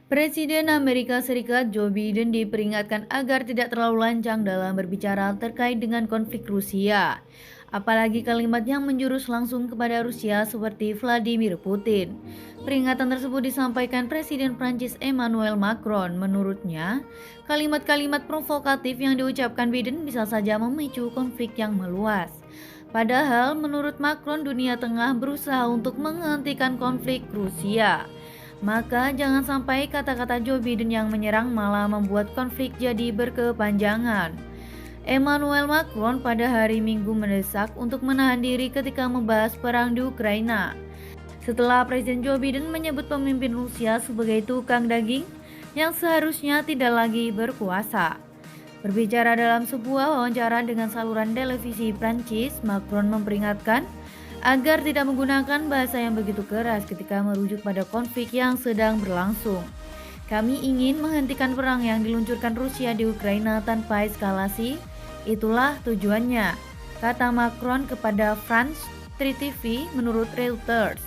Presiden Amerika Serikat Joe Biden diperingatkan agar tidak terlalu lancang dalam berbicara terkait dengan konflik Rusia. Apalagi kalimat yang menjurus langsung kepada Rusia seperti Vladimir Putin. Peringatan tersebut disampaikan Presiden Prancis Emmanuel Macron. Menurutnya, kalimat-kalimat provokatif yang diucapkan Biden bisa saja memicu konflik yang meluas. Padahal menurut Macron dunia tengah berusaha untuk menghentikan konflik Rusia. Maka jangan sampai kata-kata Joe Biden yang menyerang malah membuat konflik jadi berkepanjangan. Emmanuel Macron pada hari Minggu mendesak untuk menahan diri ketika membahas perang di Ukraina. Setelah Presiden Joe Biden menyebut pemimpin Rusia sebagai tukang daging yang seharusnya tidak lagi berkuasa. Berbicara dalam sebuah wawancara dengan saluran televisi Prancis, Macron memperingatkan agar tidak menggunakan bahasa yang begitu keras ketika merujuk pada konflik yang sedang berlangsung. Kami ingin menghentikan perang yang diluncurkan Rusia di Ukraina tanpa eskalasi, itulah tujuannya, kata Macron kepada France 3 TV menurut Reuters.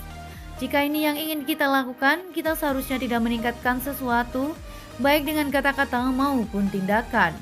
Jika ini yang ingin kita lakukan, kita seharusnya tidak meningkatkan sesuatu, baik dengan kata-kata maupun tindakan.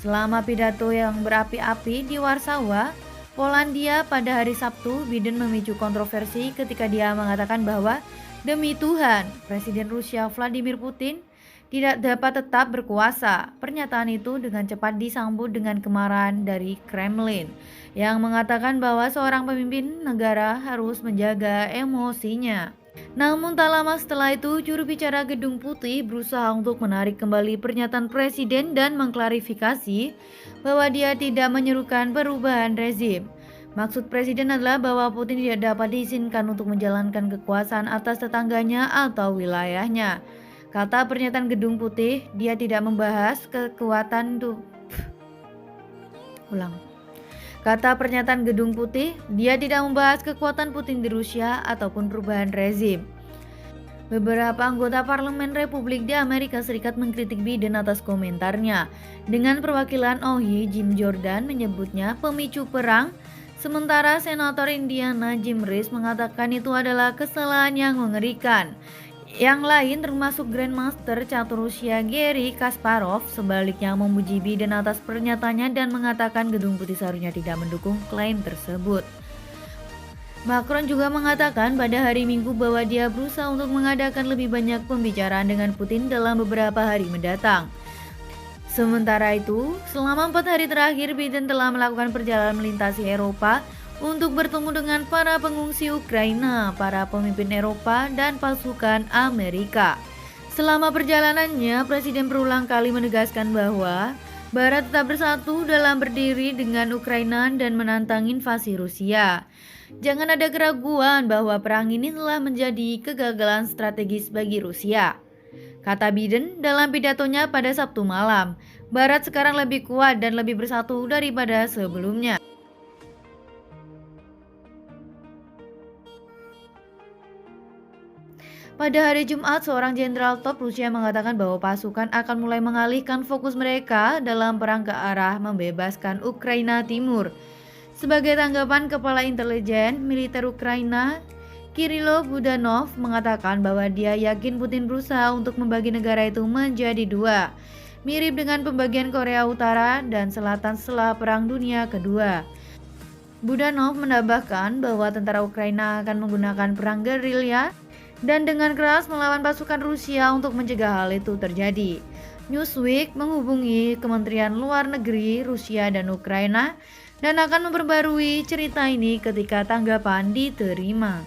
Selama pidato yang berapi-api di Warsawa, Polandia pada hari Sabtu, Biden memicu kontroversi ketika dia mengatakan bahwa demi Tuhan, Presiden Rusia Vladimir Putin tidak dapat tetap berkuasa. Pernyataan itu dengan cepat disambut dengan kemarahan dari Kremlin yang mengatakan bahwa seorang pemimpin negara harus menjaga emosinya. Namun tak lama setelah itu, juru bicara Gedung Putih berusaha untuk menarik kembali pernyataan Presiden dan mengklarifikasi bahwa dia tidak menyerukan perubahan rezim. Maksud Presiden adalah bahwa Putin tidak dapat diizinkan untuk menjalankan kekuasaan atas tetangganya atau wilayahnya. Kata pernyataan Gedung Putih, dia tidak membahas kekuatan Kata pernyataan Gedung Putih, dia tidak membahas kekuatan Putin di Rusia ataupun perubahan rezim. Beberapa anggota parlemen Republik di Amerika Serikat mengkritik Biden atas komentarnya. Dengan perwakilan Ohio, Jim Jordan menyebutnya pemicu perang, sementara Senator Indiana Jim Risch mengatakan itu adalah kesalahan yang mengerikan. Yang lain termasuk Grandmaster catur Rusia Garry Kasparov sebaliknya memuji Biden atas pernyataannya dan mengatakan Gedung Putih seharusnya tidak mendukung klaim tersebut. Macron juga mengatakan pada hari Minggu bahwa dia berusaha untuk mengadakan lebih banyak pembicaraan dengan Putin dalam beberapa hari mendatang. Sementara itu, selama 4 hari terakhir Biden telah melakukan perjalanan melintasi Eropa untuk bertemu dengan para pengungsi Ukraina, para pemimpin Eropa, dan pasukan Amerika. Selama perjalanannya, Presiden berulang kali menegaskan bahwa Barat tetap bersatu dalam berdiri dengan Ukraina dan menantang invasi Rusia. Jangan ada keraguan bahwa perang ini telah menjadi kegagalan strategis bagi Rusia, kata Biden dalam pidatonya pada Sabtu malam. Barat sekarang lebih kuat dan lebih bersatu daripada sebelumnya. Pada hari Jumat, seorang jenderal top Rusia mengatakan bahwa pasukan akan mulai mengalihkan fokus mereka dalam perang ke arah membebaskan Ukraina Timur. Sebagai tanggapan, Kepala Intelijen Militer Ukraina, Kirilo Budanov, mengatakan bahwa dia yakin Putin berusaha untuk membagi negara itu menjadi dua, mirip dengan pembagian Korea Utara dan Selatan setelah Perang Dunia Kedua. Budanov menambahkan bahwa tentara Ukraina akan menggunakan perang gerilya dan dengan keras melawan pasukan Rusia untuk mencegah hal itu terjadi. Newsweek menghubungi Kementerian Luar Negeri Rusia dan Ukraina dan akan memperbarui cerita ini ketika tanggapan diterima.